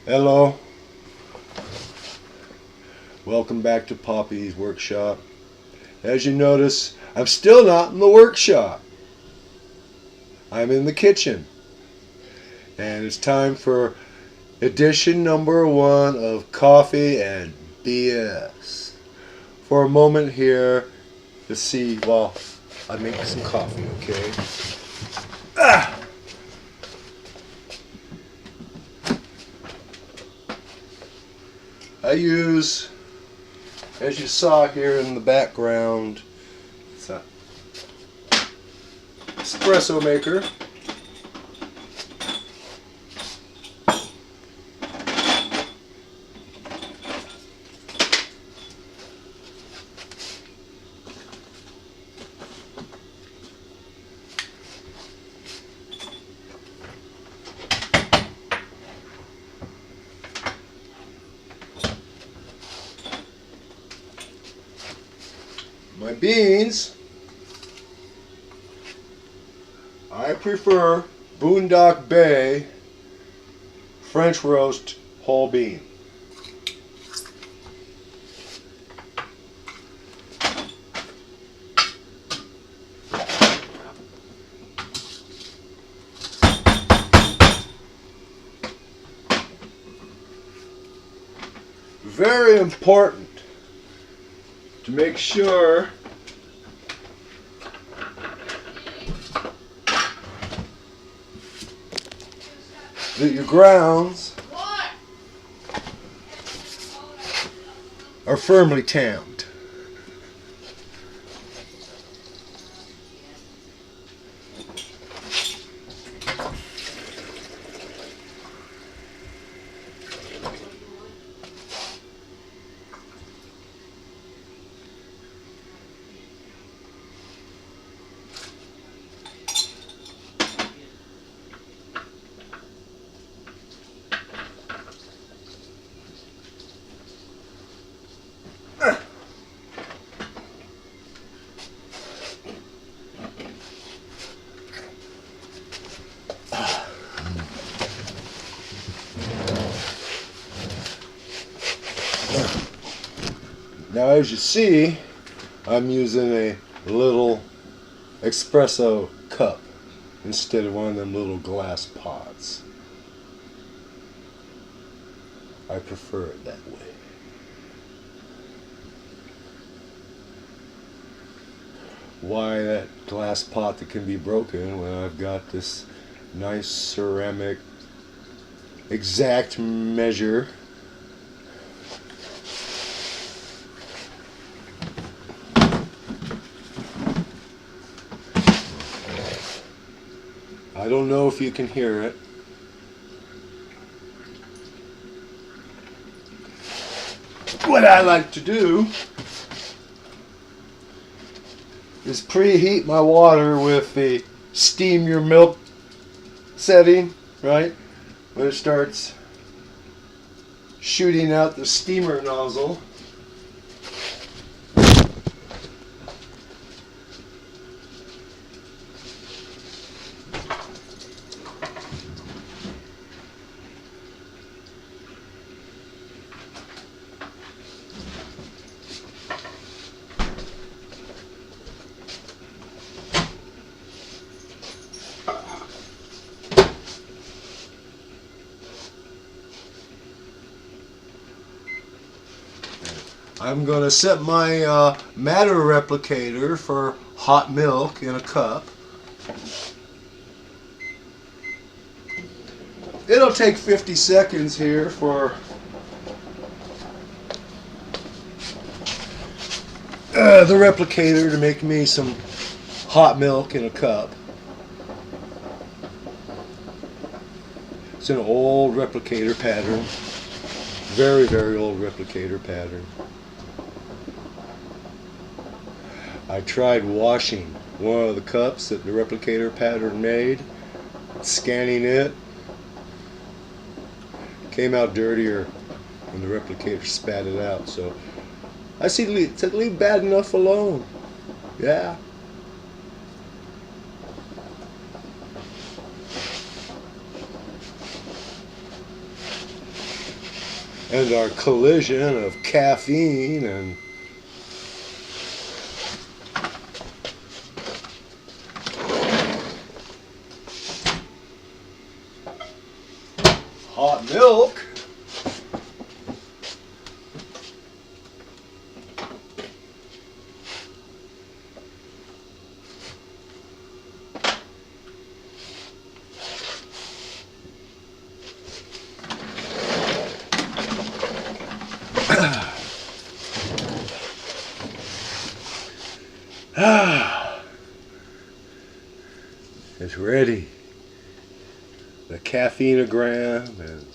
Hello, welcome back to Poppy's workshop. As you notice, I'm still not in the workshop. I'm in the kitchen. And it's time for edition number 1 of Coffee and BS. For a moment here to see, well, I make some coffee, okay? I use, as you saw here in the background, it's an espresso maker. My beans, I prefer Boondock Bay French roast whole bean. Very important to make sure that your grounds are firmly tamped. Now, as you see, I'm using a little espresso cup instead of one of them little glass pots. I prefer it that way. Why that glass pot that can be broken when I've got this nice ceramic exact measure I don't know if you can hear it. What I like to do is preheat my water with the steam your milk setting, right? When it starts shooting out the steamer nozzle. I'm going to set my matter replicator for hot milk in a cup. It'll take 50 seconds here for the replicator to make me some hot milk in a cup. It's an old replicator pattern. Very, very old replicator pattern. I tried washing one of the cups that the replicator pattern made, scanning it. Came out dirtier when the replicator spat it out, so I said leave bad enough alone. Yeah. and our collision of caffeine and hot milk. It's ready. The caffeinogram and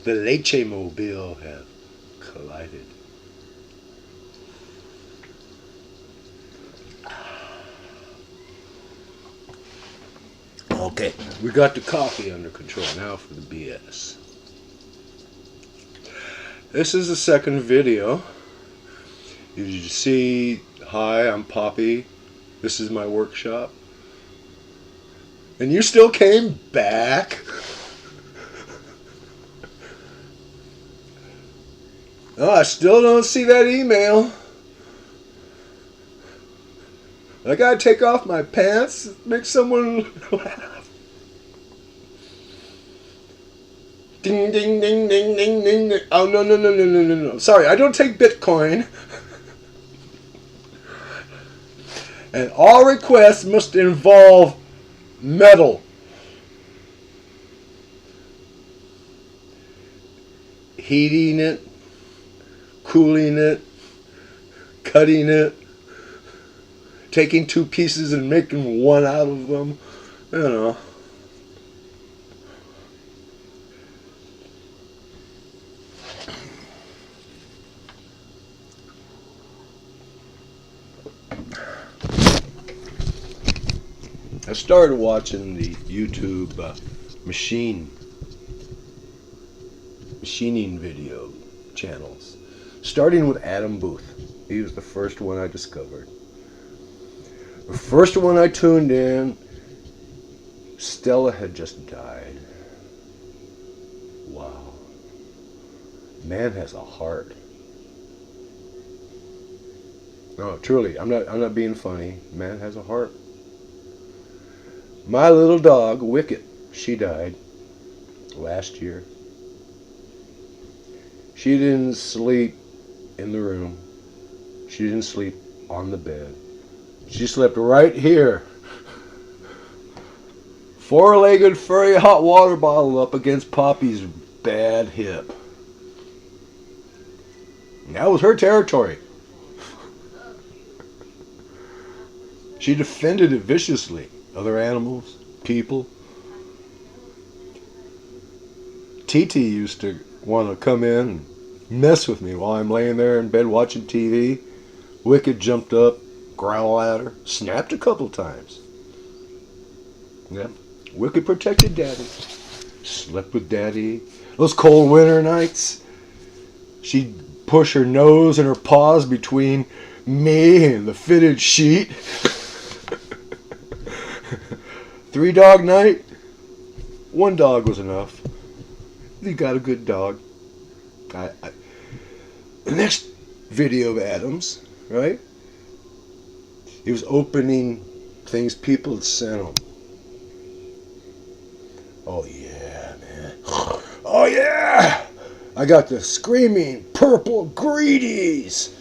the leche mobile have collided. Okay, we got the coffee under control. Now for the BS. This is the second video. You see, hi, I'm Poppy. This is my workshop. And you still came back? Oh, I still don't see that email. I gotta take off my pants, make someone laugh. Ding, ding, ding, ding, ding, ding, ding. Oh, no. Sorry, I don't take Bitcoin. And all requests must involve metal. Heating it, cooling it, cutting it, taking two pieces and making one out of them. You know. I started watching the YouTube machining video channels, starting with Adam Booth. He was the first one I discovered. The first one I tuned in, Stella had just died. Wow. Man has a heart. No, truly, I'm not being funny. Man has a heart. My little dog, Wicket, she died last year. She didn't sleep in the room. She didn't sleep on the bed. She slept right here. Four-legged furry hot water bottle up against Poppy's bad hip. And that was her territory. She defended it viciously. Other animals, people. TT used to want to come in and mess with me while I'm laying there in bed watching TV. Wicked jumped up, growled at her, snapped a couple times. Yeah, Wicked protected Daddy. Slept with Daddy. Those cold winter nights, she'd push her nose and her paws between me and the fitted sheet. 3-dog night, 1 dog was enough. You got a good dog. The next video of Adam's, right? He was opening things people had sent him. Oh yeah, man. Oh yeah! I got the screaming purple greedies.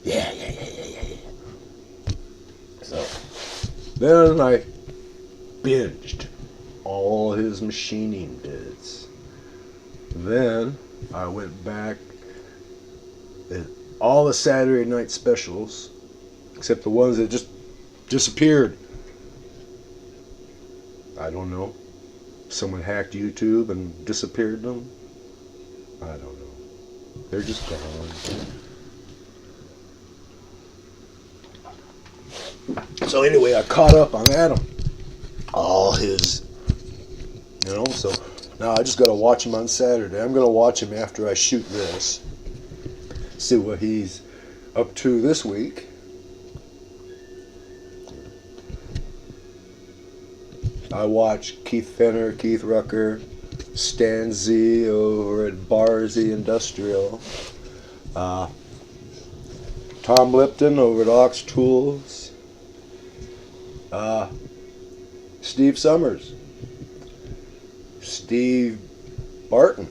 Yeah. So then I binged all his machining vids. Then I went back at all the Saturday night specials, except the ones that just disappeared. I don't know. Someone hacked YouTube and disappeared them. I don't know. They're just gone. So anyway, I caught up on Adam. All his, so now I just got to watch him on Saturday. I'm going to watch him after I shoot this. See what he's up to this week. I watch Keith Fenner, Keith Rucker, Stan Z over at Bar Z Industrial. Tom Lipton over at Ox Tools. Steve Summers. Steve Barton.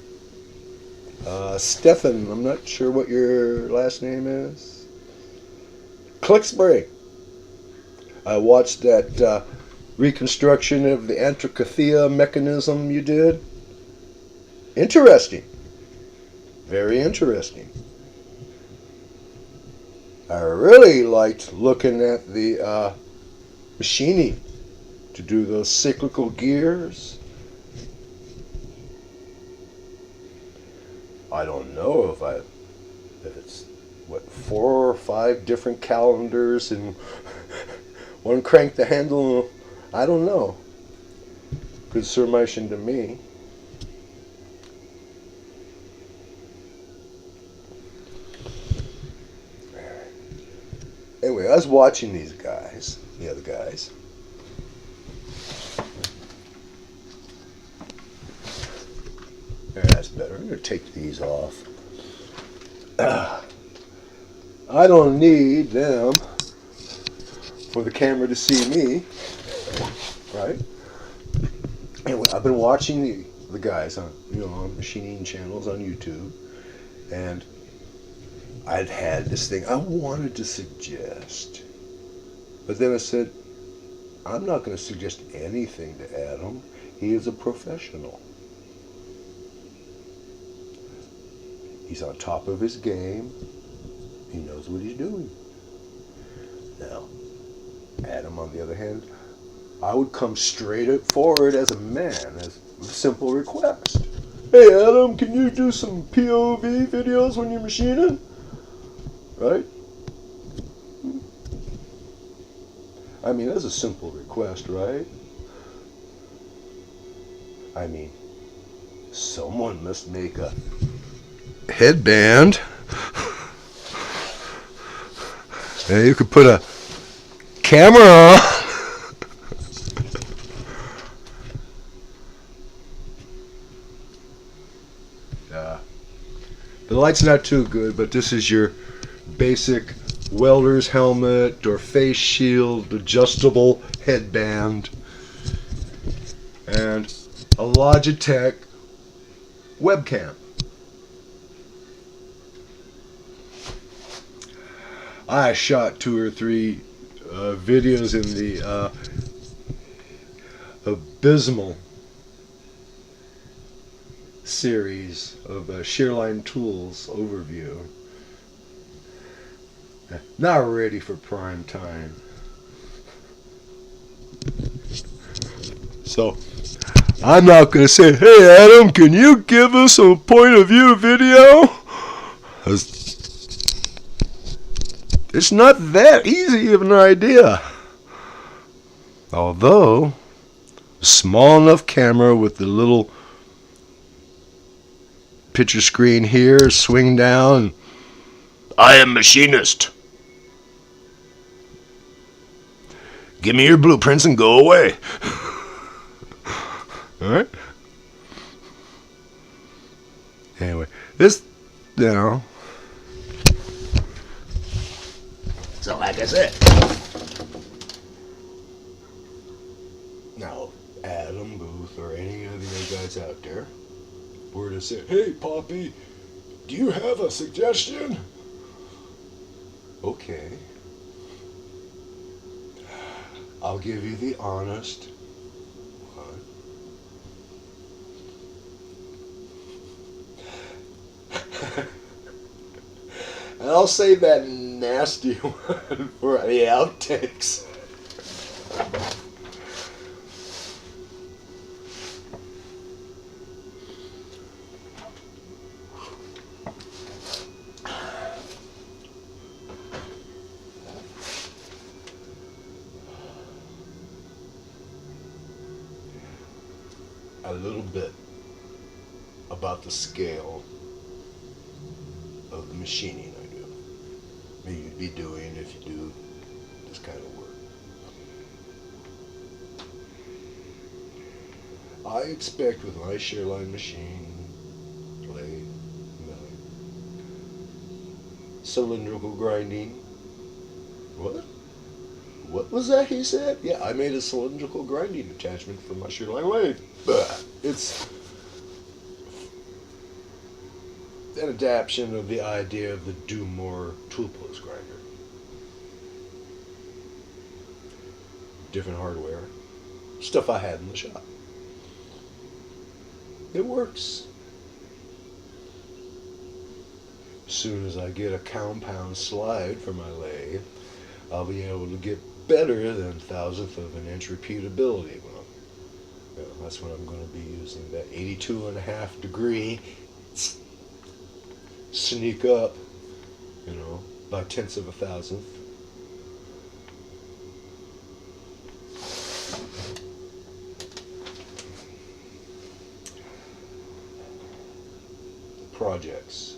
Stefan, I'm not sure what your last name is. Clickspray. I watched that reconstruction of the Antikythera mechanism you did. Interesting. Very interesting. I really liked looking at the machining to do those cyclical gears. I don't know if it's 4 or 5 different calendars and one crank the handle. I don't know. Good summation to me. Anyway, I was watching these guys, the other guys. There, that's better. I'm going to take these off. I don't need them for the camera to see me, right? Anyway, I've been watching the guys on, on machining channels on YouTube, and I'd had this thing I wanted to suggest, but then I said, I'm not going to suggest anything to Adam. He is a professional. He's on top of his game. He knows what he's doing. Now, Adam, on the other hand, I would come straight forward as a man, as a simple request. Hey, Adam, can you do some POV videos when you're machining? Right? I mean, that's a simple request, right? I mean, someone must make a headband. And you could put a camera on. The light's not too good, but this is your basic welder's helmet or face shield adjustable headband and a Logitech webcam. I shot 2 or 3 videos in the abysmal series of Shearline Tools overview. Not ready for prime time. So I'm not going to say, hey Adam, can you give us a point of view video? It's not that easy of an idea. Although, a small enough camera with the little picture screen here, swing down, I am machinist. Give me your blueprints and go away. Alright? Anyway, this, so like I said, now Adam Booth or any of the other guys out there were to say, hey Poppy, do you have a suggestion? Okay. I'll give you the honest one. And I'll save that nasty one for the outtakes. A little bit about the scale of the machining I do. Maybe you'd be doing if you do this kind of work. I expect with my shear line machine, lathe, milling, cylindrical grinding. What? What was that he said? Yeah, I made a cylindrical grinding attachment for my shear line lathe. It's an adaptation of the idea of the do-more tool post grinder. Different hardware. Stuff I had in the shop. It works. As soon as I get a compound slide for my lathe, I'll be able to get better than thousandth of an inch repeatability. Well, that's when I'm going to be using that 82.5 degree sneak up, by tenths of a thousandth. Projects.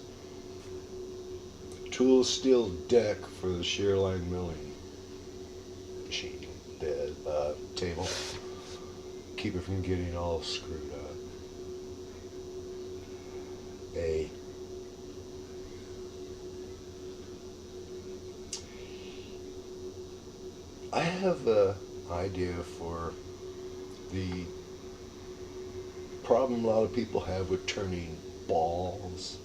Tool steel deck for the shear line milling machine bed table. Keep it from getting all screwed up. I have an idea for the problem a lot of people have with turning balls.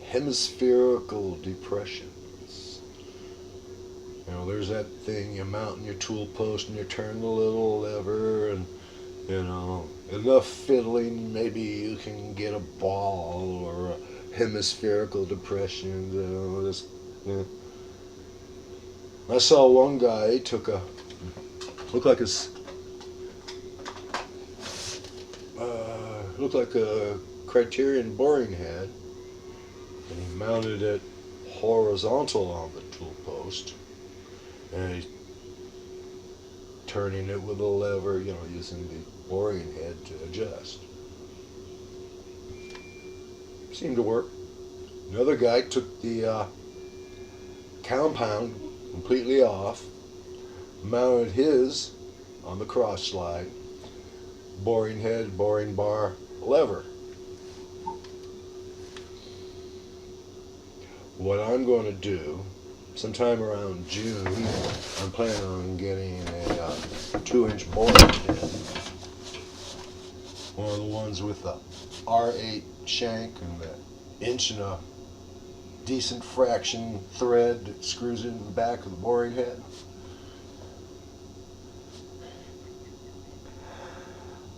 Hemispherical depressions. There's that thing, you mount in your tool post and you turn the little lever and, enough fiddling, maybe you can get a ball or a hemispherical depression. I saw one guy took looked like a Criterion boring head, and he mounted it horizontal on the tool post, and he's turning it with a lever, using the boring head to adjust. Seemed to work. Another guy took the compound completely off, mounted his on the cross slide, boring head, boring bar, lever. What I'm going to do, sometime around June, I'm planning on getting a 2-inch boring head. One of the ones with the R8 shank and the inch and a decent fraction thread that screws into the back of the boring head.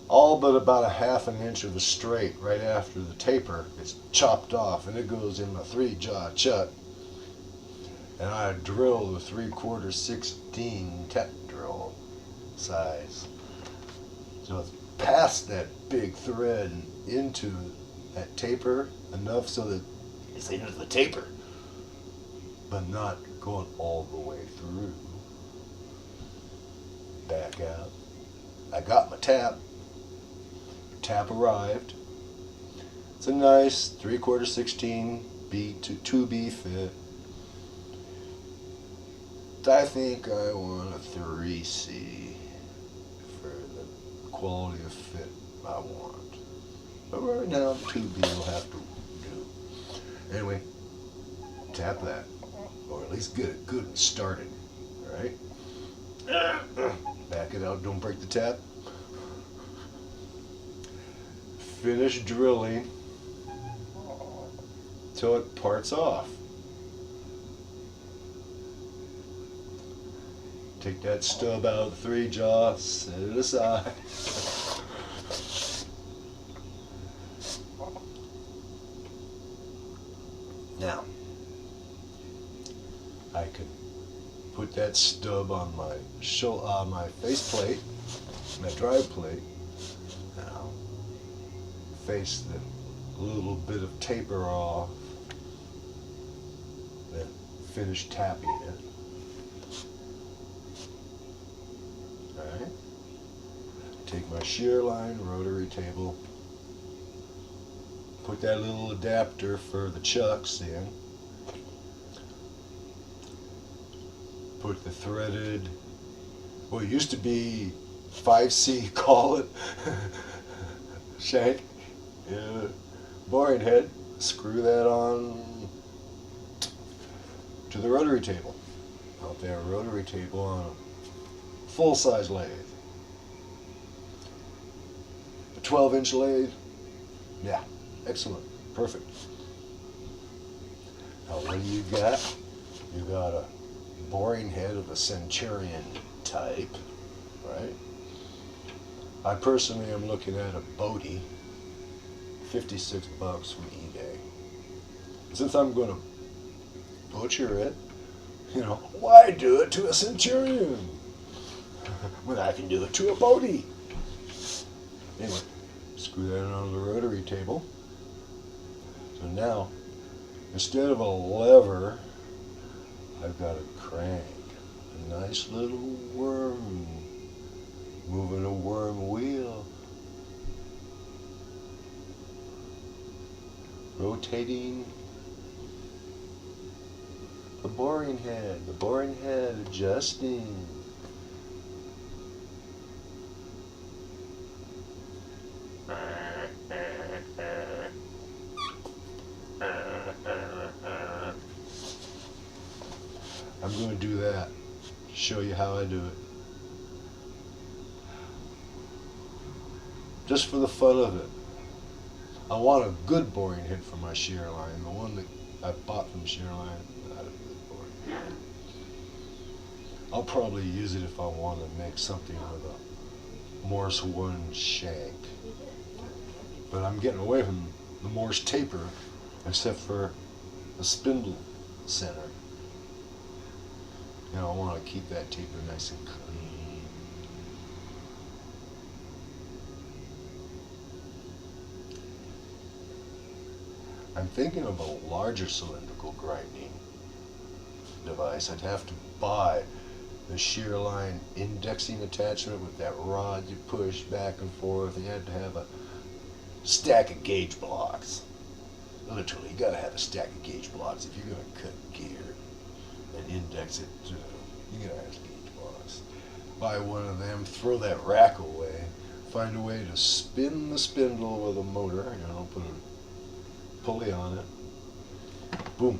All but about a half an inch of the straight right after the taper is chopped off, and it goes in my 3-jaw chuck. And I drill the 3/4 16 tap drill size. So it's past that big thread and into that taper enough so that it's into the taper, but not going all the way through. Back out. I got my tap. Tap arrived. It's a nice 3/4 16 B to 2B fit. I think I want a 3C for the quality of fit I want. But right now, the 2B will have to do. Anyway, tap that, or at least get it good and started. All right. Back it out. Don't break the tap. Finish drilling till it parts off. Take that stub out of the 3-jaw, set it aside. Now, I could put that stub on my faceplate, my drive plate. Now, face the little bit of taper off, then finish tapping it. Alright. Take my shear line rotary table, put that little adapter for the chucks in, put the threaded, what used to be 5C, call it, shank, yeah, boring head, screw that on to the rotary table. Out there, rotary table on a full-size lathe. A 12-inch lathe, yeah, excellent, perfect. Now what do you got? You got a boring head of a Centurion type, right? I personally am looking at a Bodie, $56 from eBay. Since I'm going to butcher it, why do it to a Centurion when I can do it to a Bodie? Anyway, screw that onto the rotary table. So now, instead of a lever, I've got a crank, a nice little worm, moving a worm wheel, rotating the boring head adjusting. I'm going to do that, show you how I do it. Just for the fun of it. I want a good boring head for my shear line. The one that I bought from shear line, not a good boring head. I'll probably use it if I want to make something with a Morse 1 shank. But I'm getting away from the Morse taper, except for the spindle center. I want to keep that taper nice and clean. I'm thinking of a larger cylindrical grinding device. I'd have to buy the shear line indexing attachment with that rod you push back and forth. You had to have a stack of gauge blocks. Literally, you gotta have a stack of gauge blocks if you're gonna cut gear and index it. You gotta have gauge blocks. Buy one of them, throw that rack away, find a way to spin the spindle with a motor, put a pulley on it, boom,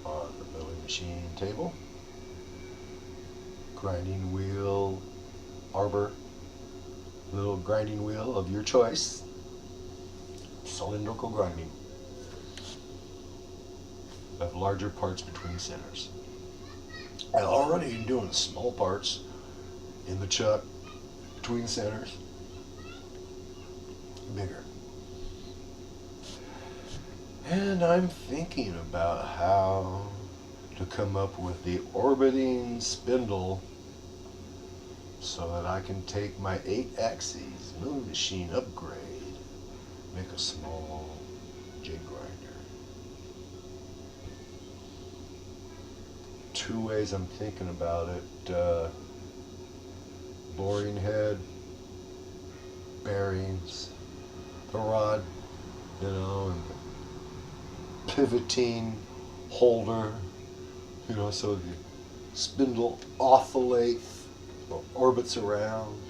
on the milling machine table, grinding wheel, arbor, little grinding wheel of your choice, cylindrical grinding. Of larger parts between centers. And already you're doing small parts in the chuck between centers. Bigger. And I'm thinking about how to come up with the orbiting spindle so that I can take my 8-axis milling machine upgrade, make a small jig grinder. Two ways I'm thinking about it. Boring head, bearings, the rod, and the pivoting holder, so the spindle off the lathe or orbits around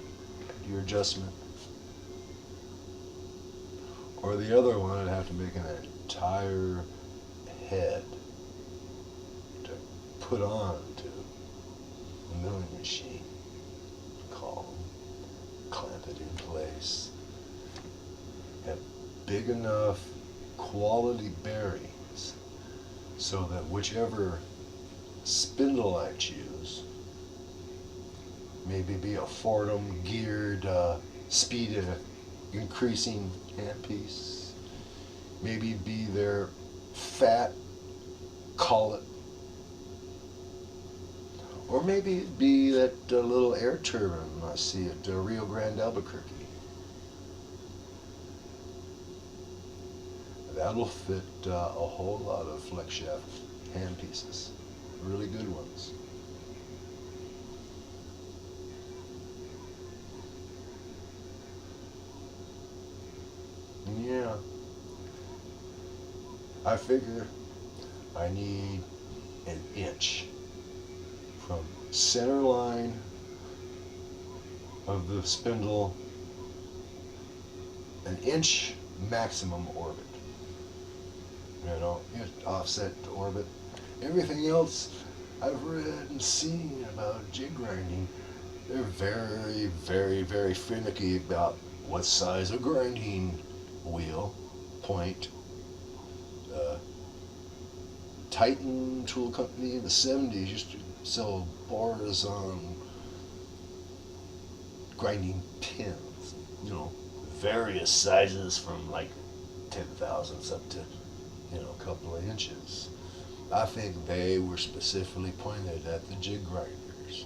your adjustment. Or the other one, I'd have to make an entire head to put on to the milling machine, clamp it in place, have big enough quality bearings so that whichever spindle I choose, maybe be a Fordham geared speed increasing handpiece, maybe be their fat collet, or maybe it be that little air turbine I see at Rio Grande, Albuquerque. That'll fit a whole lot of flex shaft handpieces, really good ones. Yeah, I figure I need an inch from center line of the spindle an inch maximum orbit. You know, offset to orbit. Everything else I've read and seen about jig grinding, they're very, very, very finicky about what size of grinding wheel, point. Titan Tool Company in the 70s used to sell bars on grinding pins, you know, various sizes from like 10 thousandths up to, you know, a couple of inches. I think they were specifically pointed at the jig grinders.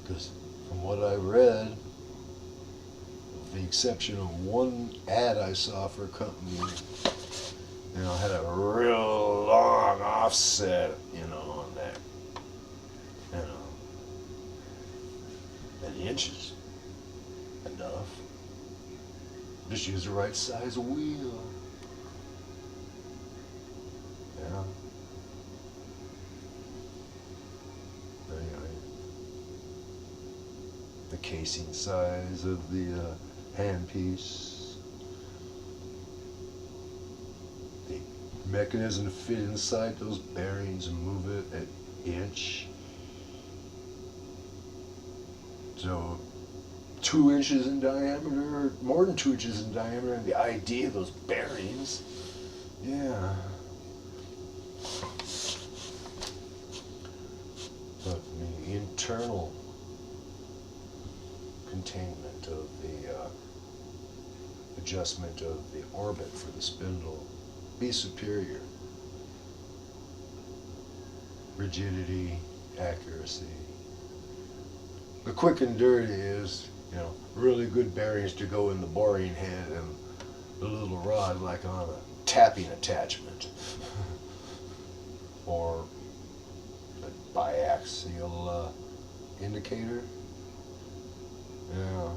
Because from what I read, with the exception of one ad I saw for a company, you know, had a real long offset, you know, on that, you know, an inch is enough. Just use the right size wheel. Yeah. Anyway, the casing size of the handpiece, the mechanism to fit inside those bearings and move it at inch. So 2 inches in diameter, more than 2 inches in diameter, and the idea of those bearings, yeah. But the internal containment of the adjustment of the orbit for the spindle be superior. Rigidity, accuracy. The quick and dirty is, you know, really good bearings to go in the boring head and the little rod, like on a tapping attachment or a biaxial indicator. Yeah,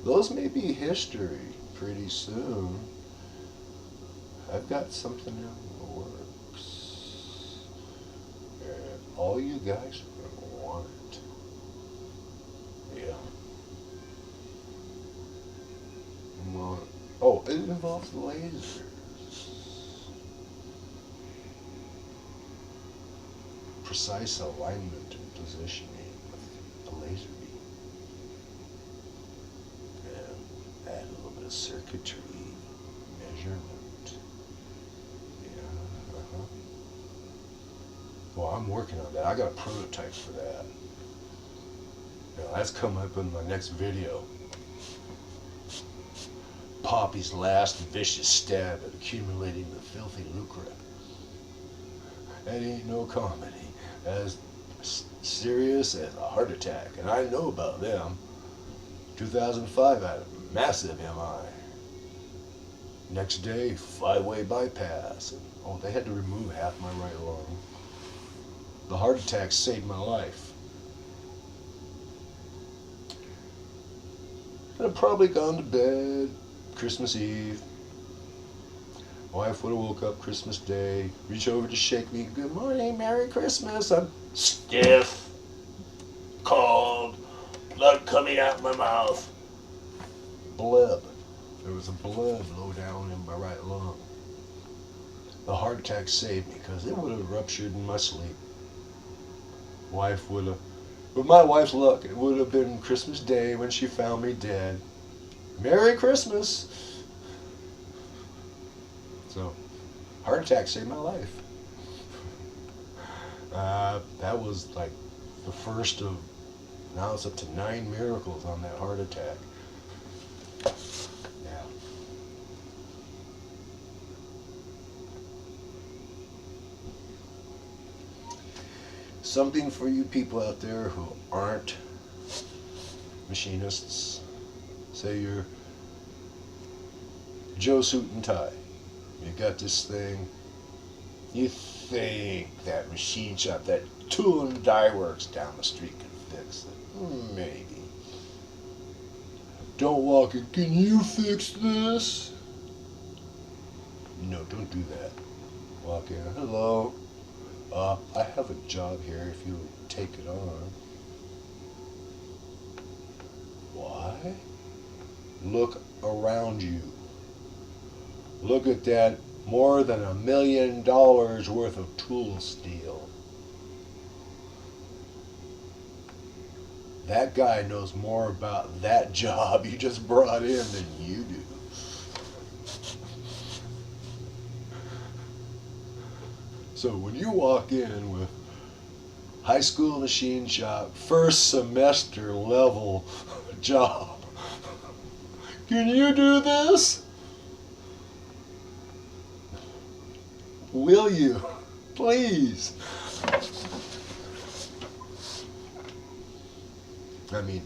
those may be history pretty soon. I've got something in the works, and all you guys are gonna want it. Yeah. Oh, it involves lasers. Precise alignment and positioning with a laser beam. And add a little bit of circuitry, measurement. Yeah, Well, I'm working on that. I got a prototype for that. Now, that's coming up in my next video. Poppy's last vicious stab at accumulating the filthy lucre. That ain't no comedy. As serious as a heart attack, and I know about them. 2005, I had a massive MI. Next day, 5-way bypass. And, they had to remove half my right lung. The heart attack saved my life. I'd have probably gone to bed Christmas Eve. Wife would have woke up Christmas Day, reach over to shake me, "Good morning, Merry Christmas." I'm stiff, cold, blood coming out my mouth. Bleb. There was a bleb low down in my right lung. The heart attack saved me because it would have ruptured in my sleep. Wife would have, with my wife's luck, it would have been Christmas Day when she found me dead. Merry Christmas. So, heart attack saved my life. That was like the first of, now it's up to 9 miracles on that heart attack. Yeah. Something for you people out there who aren't machinists. Say you're Joe Suit and Tie. You got this thing. You think that machine shop, that Tool and Die Works down the street can fix it. Maybe. Don't walk in. Can you fix this? No, don't do that. Walk in. Hello. I have a job here if you take it on. guy, look around you. Look at that more than $1 million worth of tool steel. That guy knows more about that job you just brought in than you do. So when you walk in with high school machine shop, first semester level job, can you do this? Will you? Please. I mean,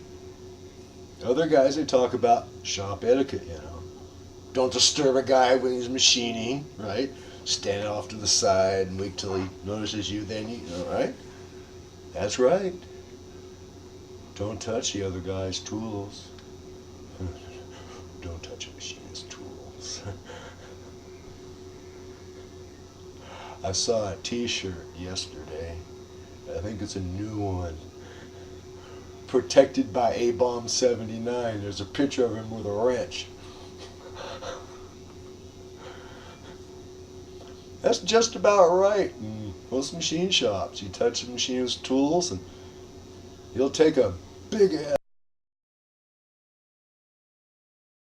other guys, they talk about shop etiquette, you know. Don't disturb a guy when he's machining, right? Stand off to the side and wait till he notices you, then you know, right? That's right. Don't touch the other guy's tools. Don't touch a machinist's tools. I saw a t-shirt yesterday. I think it's a new one. Protected by A-Bomb 79. There's a picture of him with a wrench. That's just about right in most machine shops. You touch a machinist's tools and he'll take a big ass